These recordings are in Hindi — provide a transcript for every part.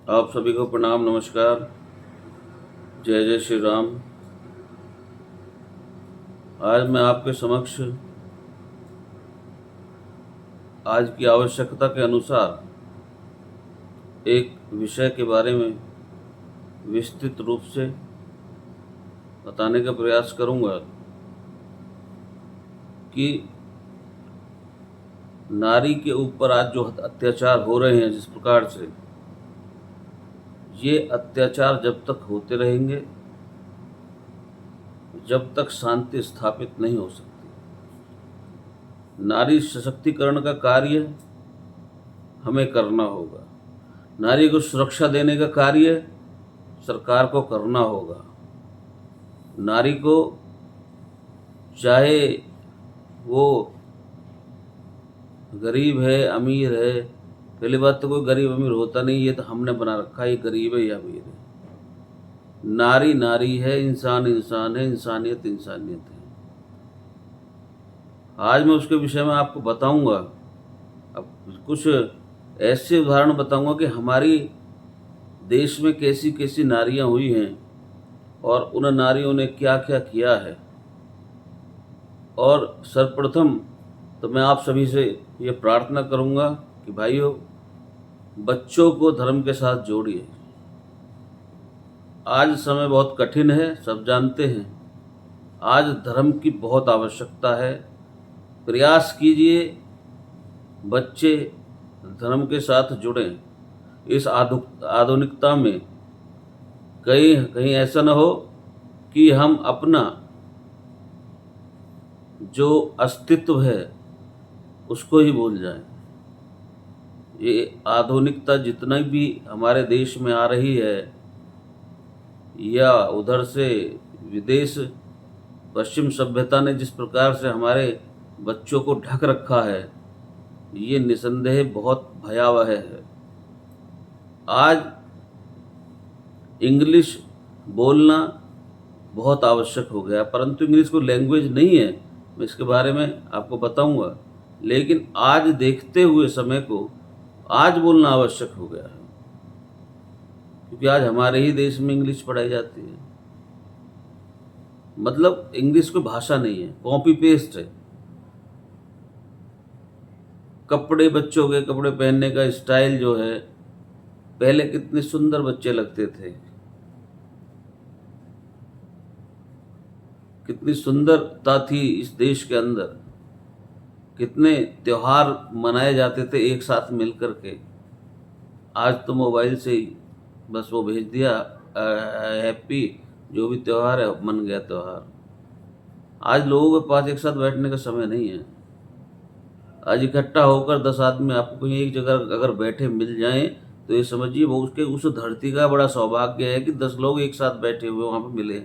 आप सभी को प्रणाम, नमस्कार, जय जय श्री राम। आज मैं आपके समक्ष आज की आवश्यकता के अनुसार एक विषय के बारे में विस्तृत रूप से बताने का प्रयास करूंगा कि नारी के ऊपर आज जो अत्याचार हो रहे हैं, जिस प्रकार से ये अत्याचार जब तक होते रहेंगे, जब तक शांति स्थापित नहीं हो सकती। नारी सशक्तिकरण का कार्य हमें करना होगा। नारी को सुरक्षा देने का कार्य सरकार को करना होगा। नारी को, चाहे वो गरीब है अमीर है, पहली बात तो कोई गरीब अमीर होता नहीं, ये तो हमने बना रखा है, ये गरीब है या अमीर है। नारी नारी है, इंसान इंसान है, इंसानियत इंसानियत है। आज मैं उसके विषय में आपको बताऊंगा। अब कुछ ऐसे उदाहरण बताऊंगा कि हमारी देश में कैसी कैसी नारियां हुई हैं और उन नारियों ने क्या क्या किया है। और सर्वप्रथम तो मैं आप सभी से ये प्रार्थना करूंगा कि भाइयों, बच्चों को धर्म के साथ जोड़िए। आज समय बहुत कठिन है, सब जानते हैं। आज धर्म की बहुत आवश्यकता है। प्रयास कीजिए बच्चे धर्म के साथ जुड़ें। इस आधुनिकता में कहीं कहीं ऐसा न हो कि हम अपना जो अस्तित्व है उसको ही भूल जाएं। ये आधुनिकता जितना भी हमारे देश में आ रही है, या उधर से विदेश पश्चिम सभ्यता ने जिस प्रकार से हमारे बच्चों को ढक रखा है, ये निसंदेह बहुत भयावह है। आज इंग्लिश बोलना बहुत आवश्यक हो गया, परंतु इंग्लिश कोई लैंग्वेज नहीं है, मैं इसके बारे में आपको बताऊंगा। लेकिन आज देखते हुए समय को आज बोलना आवश्यक हो गया है, क्योंकि आज हमारे ही देश में इंग्लिश पढ़ाई जाती है। मतलब इंग्लिश कोई भाषा नहीं है, कॉपी पेस्ट है। कपड़े, बच्चों के कपड़े पहनने का स्टाइल जो है, पहले कितने सुंदर बच्चे लगते थे, कितनी सुंदरता थी इस देश के अंदर, कितने त्योहार मनाए जाते थे एक साथ मिलकर के। आज तो मोबाइल से ही बस वो भेज दिया, हैप्पी, जो भी त्यौहार है मन गया त्यौहार। आज लोगों के पास एक साथ बैठने का समय नहीं है। आज इकट्ठा होकर 10 आदमी आपको कहीं एक जगह अगर बैठे मिल जाएं, तो ये समझिए वो उसके उस धरती का बड़ा सौभाग्य है कि 10 लोग एक साथ बैठे हुए वहां पर मिले।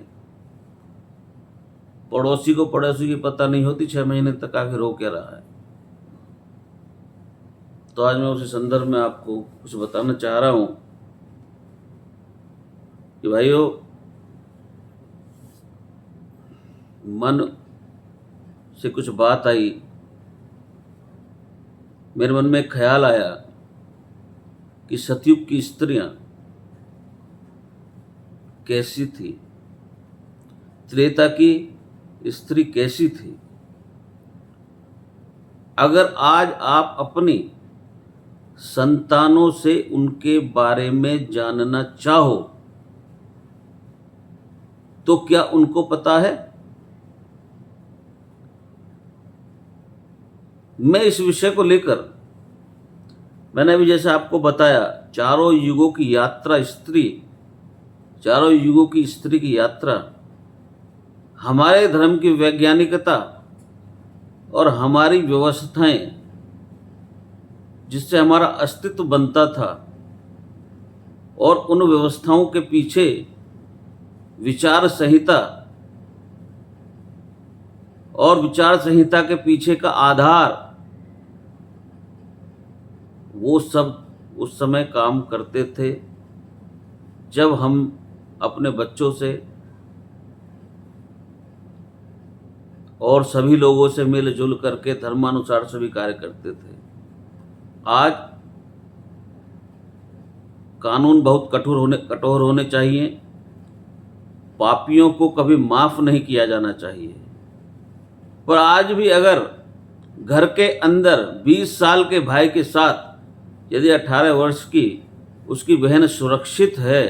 पड़ोसी को पड़ोसी की पता नहीं होती 6 महीने तक आखिर रो क्या रहा है। तो आज मैं उसी संदर्भ में आपको कुछ बताना चाह रहा हूं कि भाइयों, मन से कुछ बात आई, मेरे मन में एक ख्याल आया कि सतयुग की स्त्रियां कैसी थी, त्रेता की स्त्री कैसी थी। अगर आज आप अपनी संतानों से उनके बारे में जानना चाहो, तो क्या उनको पता है? मैं इस विषय को लेकर, मैंने अभी जैसे आपको बताया, चारों युगों की यात्रा स्त्री, चारों युगों की स्त्री की यात्रा, हमारे धर्म की वैज्ञानिकता और हमारी व्यवस्थाएं जिससे हमारा अस्तित्व बनता था, और उन व्यवस्थाओं के पीछे विचार संहिता, और विचार संहिता के पीछे का आधार, वो सब उस समय काम करते थे जब हम अपने बच्चों से और सभी लोगों से मिलजुल करके धर्मानुसार सभी कार्य करते थे। आज कानून बहुत कठोर होने चाहिए। पापियों को कभी माफ नहीं किया जाना चाहिए। पर आज भी अगर घर के अंदर 20 साल के भाई के साथ यदि 18 वर्ष की उसकी बहन सुरक्षित है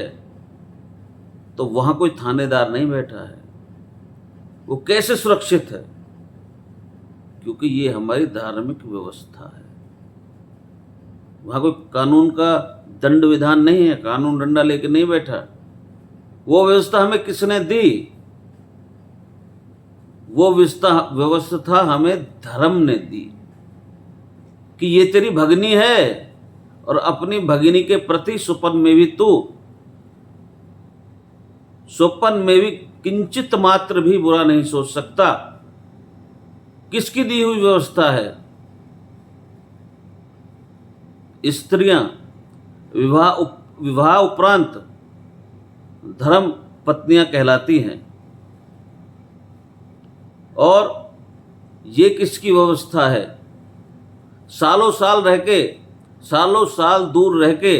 तो वहां कोई थानेदार नहीं बैठा है। वो कैसे सुरक्षित है? क्योंकि ये हमारी धार्मिक व्यवस्था है। वहां कोई कानून का दंड विधान नहीं है, कानून डंडा लेके नहीं बैठा। वो व्यवस्था हमें किसने दी? वो व्यवस्था हमें धर्म ने दी कि ये तेरी भगनी है और अपनी भगिनी के प्रति स्वप्न में भी किंचित मात्र भी बुरा नहीं सोच सकता। किसकी दी हुई व्यवस्था है? स्त्रियां विवाह उपरांत धर्म पत्नियां कहलाती हैं। और ये किसकी व्यवस्था है? सालों साल दूर रह के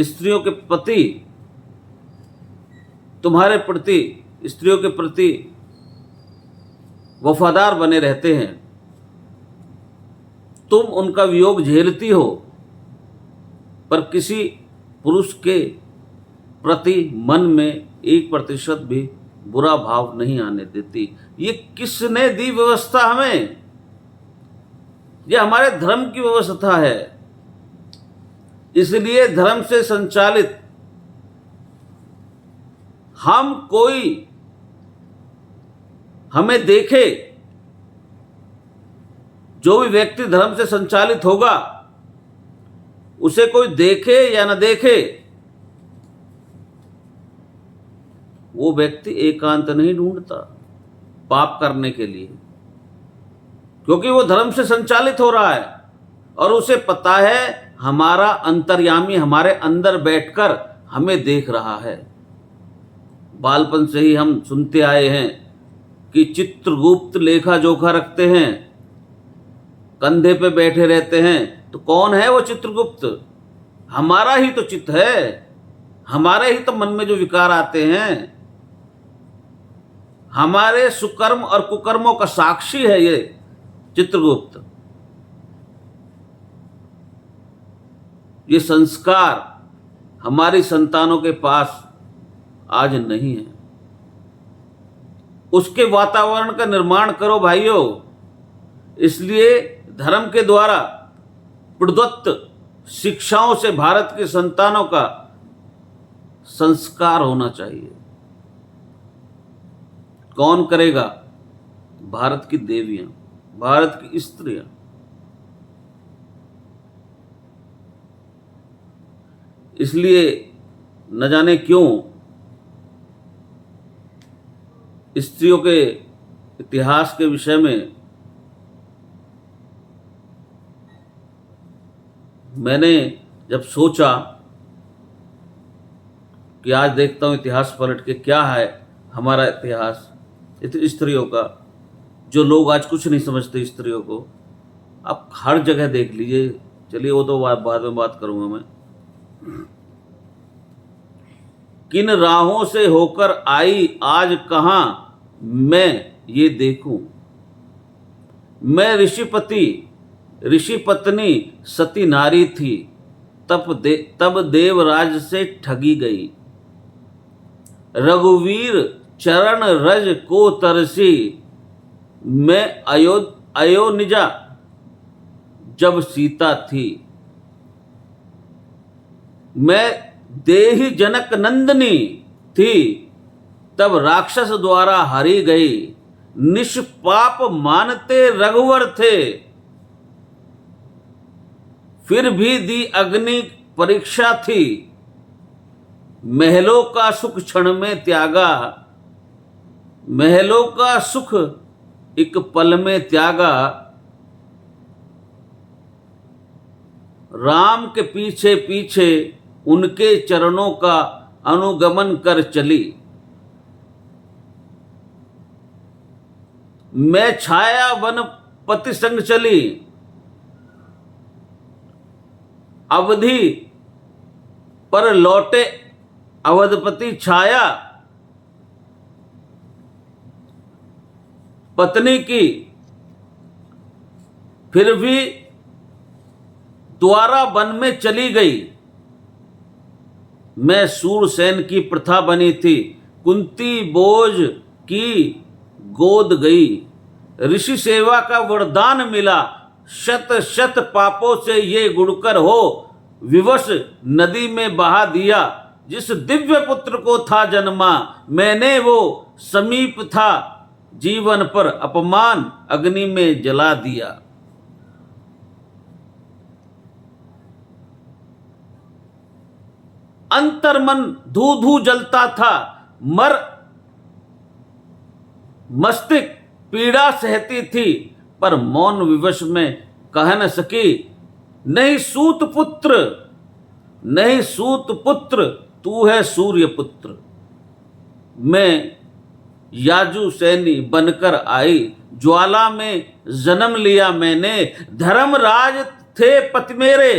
स्त्रियों के प्रति, तुम्हारे प्रति, स्त्रियों के प्रति वफादार बने रहते हैं। तुम उनका वियोग झेलती हो पर किसी पुरुष के प्रति मन में 1% भी बुरा भाव नहीं आने देती। ये किसने दी व्यवस्था हमें? ये हमारे धर्म की व्यवस्था है। इसलिए धर्म से संचालित हमें देखे, जो भी व्यक्ति धर्म से संचालित होगा, उसे कोई देखे या न देखे, वो व्यक्ति एकांत नहीं ढूंढता पाप करने के लिए, क्योंकि वो धर्म से संचालित हो रहा है और उसे पता है हमारा अंतर्यामी हमारे अंदर बैठकर हमें देख रहा है। बालपन से ही हम सुनते आए हैं कि चित्रगुप्त लेखा जोखा रखते हैं, कंधे पे बैठे रहते हैं। तो कौन है वो चित्रगुप्त? हमारा ही तो चित्त है, हमारे ही तो मन में जो विकार आते हैं, हमारे सुकर्म और कुकर्मों का साक्षी है ये चित्रगुप्त। ये संस्कार हमारी संतानों के पास आज नहीं है। उसके वातावरण का निर्माण करो भाइयों। इसलिए धर्म के द्वारा प्रदत्त शिक्षाओं से भारत के संतानों का संस्कार होना चाहिए। कौन करेगा? भारत की देवियां, भारत की स्त्रियां। इसलिए न जाने क्यों स्त्रियों के इतिहास के विषय में मैंने जब सोचा कि आज देखता हूं इतिहास पलट के क्या है हमारा इतिहास स्त्रियों का, जो लोग आज कुछ नहीं समझते स्त्रियों को, आप हर जगह देख लीजिए। चलिए वो तो बाद में बात करूंगा मैं। किन राहों से होकर आई आज कहां मैं ये देखूं। मैं ऋषि पत्नी सती नारी थी, तब देवराज से ठगी गई। रघुवीर चरण रज को तरसी, मैं अयोनिजा जब सीता थी। मैं देही जनक नंदनी थी, तब राक्षस द्वारा हरी गई। निष्पाप मानते रघुवर थे, फिर भी दी अग्नि परीक्षा थी। महलों का सुख क्षण में त्यागा, महलों का सुख एक पल में त्यागा। राम के पीछे पीछे उनके चरणों का अनुगमन कर चली। मैं छाया वन पति संग चली, अवधि पर लौटे अवधपति छाया, पत्नी की फिर भी द्वारा वन में चली गई। मैं सूरसेन की प्रथा बनी थी, कुंती बोझ की गोद गई। ऋषि सेवा का वरदान मिला, शत शत पापों से ये गुणकर हो विवश नदी में बहा दिया। जिस दिव्य पुत्र को था जन्मा, मैंने वो समीप था जीवन पर अपमान अग्नि में जला दिया। अंतर्मन धू धू जलता था, मर मस्तिष्क पीड़ा सहती थी, पर मौन विवश में कह न सकी। नहीं सूत पुत्र, नहीं सूत पुत्र, तू है सूर्य पुत्र। मैं याजू सैनी बनकर आई, ज्वाला में जन्म लिया मैंने। धर्मराज थे पति मेरे,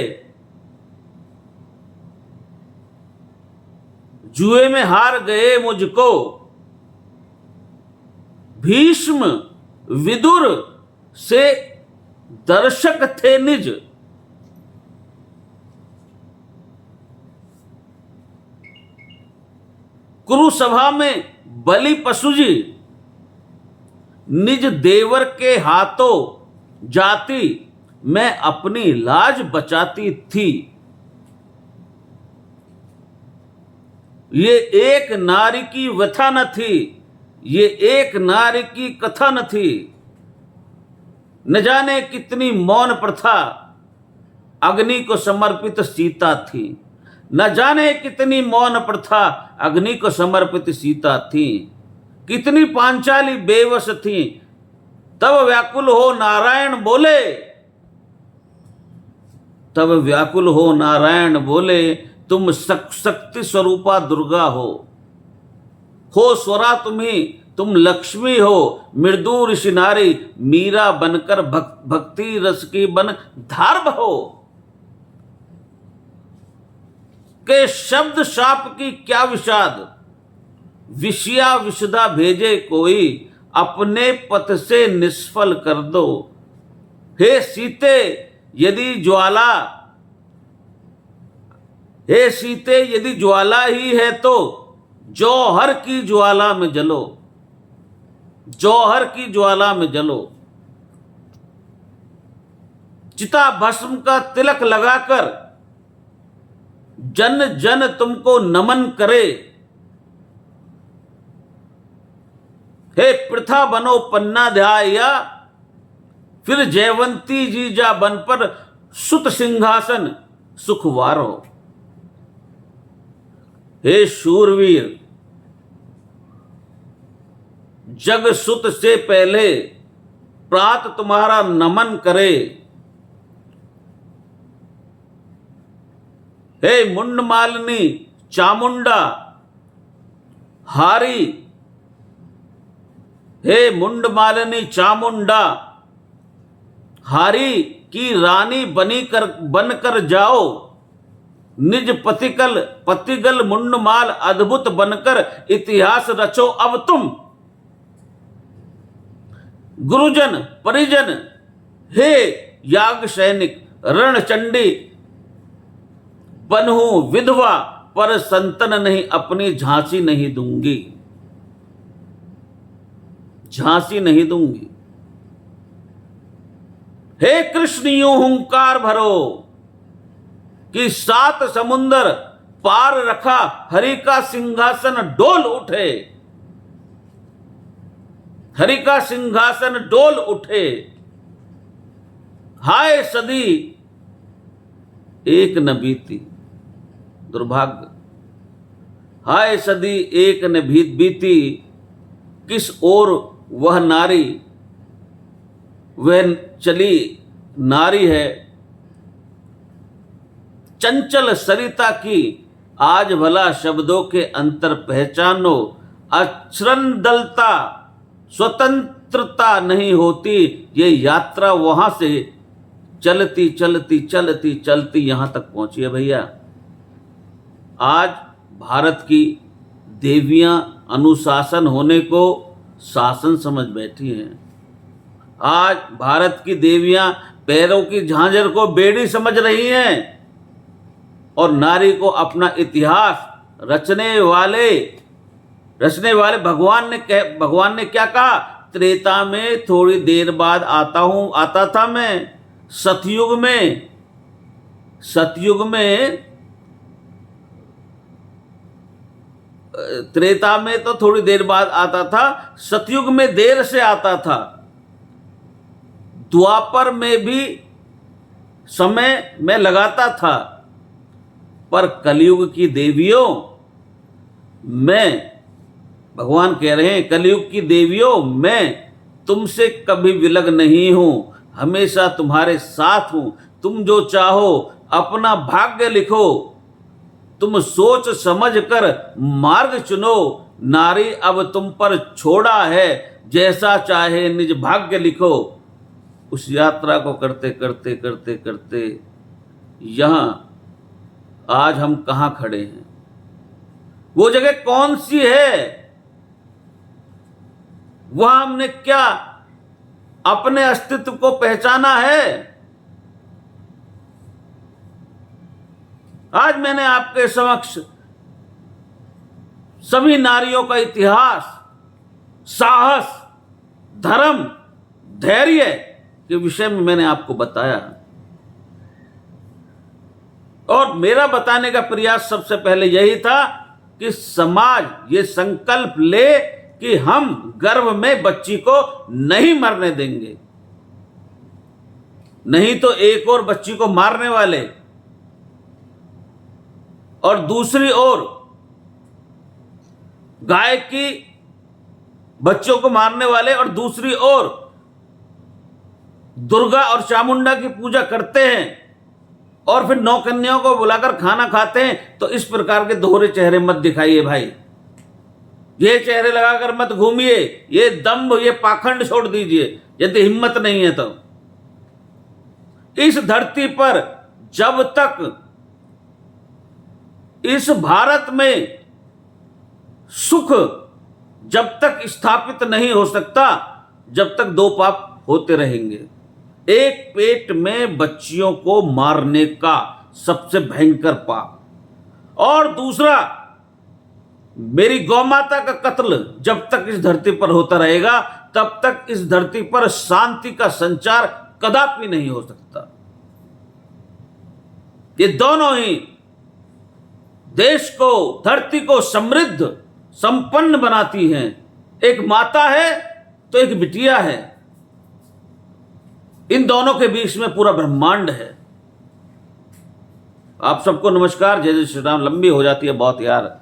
जुए में हार गए मुझको। भीष्म विदुर से दर्शक थे निज। कुरुसभा में बलि पशुजी, निज देवर के हाथों जाती मैं अपनी लाज बचाती थी। ये एक नारी की व्यथा न थी, ये एक नारी की कथा न थी। न जाने कितनी मौन प्रथा अग्नि को समर्पित सीता थी। न जाने कितनी मौन प्रथा अग्नि को समर्पित सीता थी। कितनी पांचाली बेवश थी, तब व्याकुल हो नारायण बोले। तब व्याकुल हो नारायण बोले, तुम शक्ति स्वरूपा दुर्गा हो स्वरा तुम्ही, तुम लक्ष्मी हो। मृदु ऋषि नारी मीरा बनकर भक्ति रस की बन धार हो। के शब्द शाप की क्या विषाद, विषया विषदा भेजे कोई, अपने पथ से निष्फल कर दो। हे सीते यदि ज्वाला, हे सीते यदि ज्वाला ही है तो जौहर की ज्वाला में जलो, जौहर की ज्वाला में जलो। चिता भस्म का तिलक लगाकर जन जन तुमको नमन करे। हे प्रथा बनो पन्ना ध्याया, फिर जयवंती जी जा बन पर सुत सिंहासन सुखवारो। हे शूरवीर जग सुत से पहले प्रात तुम्हारा नमन करे। हे मुंड मालिनी चामुंडा हारी, हे मुंड मालिनी चामुंडा हारी की रानी बनकर जाओ। निज पतिगल मुंडमाल अद्भुत बनकर इतिहास रचो अब तुम। गुरुजन परिजन हे याग सैनिक, रणचंडी बनहूं विधवा, पर संतन नहीं अपनी झांसी नहीं दूंगी, झांसी नहीं दूंगी। हे कृष्ण यूं हुंकार भरो कि 7 समुंदर पार रखा हरि का सिंहासन डोल उठे, हरि का सिंहासन डोल उठे। हाय सदी एक न बीती, दुर्भाग्य। हाय सदी एक न बीती, किस ओर वह नारी, वह चली नारी है चंचल सरिता की। आज भला शब्दों के अंतर पहचानो, अक्षरंदलता स्वतंत्रता नहीं होती। ये यात्रा वहां से चलती चलती चलती चलती यहां तक पहुंची है भैया। आज भारत की देवियां अनुशासन होने को शासन समझ बैठी हैं। आज भारत की देवियां पैरों की झांझर को बेड़ी समझ रही हैं और नारी को अपना इतिहास रचने वाले भगवान ने क्या कहा? त्रेता में थोड़ी देर बाद आता था मैं, सतयुग में त्रेता में तो थोड़ी देर बाद आता था, सतयुग में देर से आता था, द्वापर में भी समय में लगाता था, पर कलयुग की देवियों मैं, भगवान कह रहे हैं, कलयुग की देवियों मैं तुमसे कभी विलग नहीं हूं, हमेशा तुम्हारे साथ हूं। तुम जो चाहो अपना भाग्य लिखो, तुम सोच समझ कर मार्ग चुनो, नारी अब तुम पर छोड़ा है, जैसा चाहे निज भाग्य लिखो। उस यात्रा को करते करते यहां आज हम कहां खड़े हैं? वो जगह कौन सी है? वहां हमने क्या अपने अस्तित्व को पहचाना है? आज मैंने आपके समक्ष सभी नारियों का इतिहास, साहस, धर्म, धैर्य के विषय में मैंने आपको बताया और मेरा बताने का प्रयास सबसे पहले यही था कि समाज ये संकल्प ले कि हम गर्भ में बच्ची को नहीं मरने देंगे, नहीं तो एक और बच्ची को मारने वाले और दूसरी ओर गाय की बच्चों को मारने वाले और दूसरी ओर दुर्गा और चामुंडा की पूजा करते हैं और फिर 9 कन्याओं को बुलाकर खाना खाते हैं। तो इस प्रकार के दोहरे चेहरे मत दिखाइए भाई, ये चेहरे लगाकर मत घूमिए, ये दंभ, ये पाखंड छोड़ दीजिए यदि हिम्मत नहीं है तो। इस धरती पर जब तक इस भारत में सुख जब तक स्थापित नहीं हो सकता, जब तक 2 पाप होते रहेंगे। एक, पेट में बच्चियों को मारने का सबसे भयंकर पाप, और दूसरा मेरी गौ माता का कत्ल जब तक इस धरती पर होता रहेगा तब तक इस धरती पर शांति का संचार कदापि नहीं हो सकता। ये दोनों ही देश को, धरती को समृद्ध, संपन्न बनाती हैं। एक माता है तो एक बिटिया है, इन दोनों के बीच में पूरा ब्रह्मांड है। आप सबको नमस्कार, जय जय श्री राम। लंबी हो जाती है बहुत यार।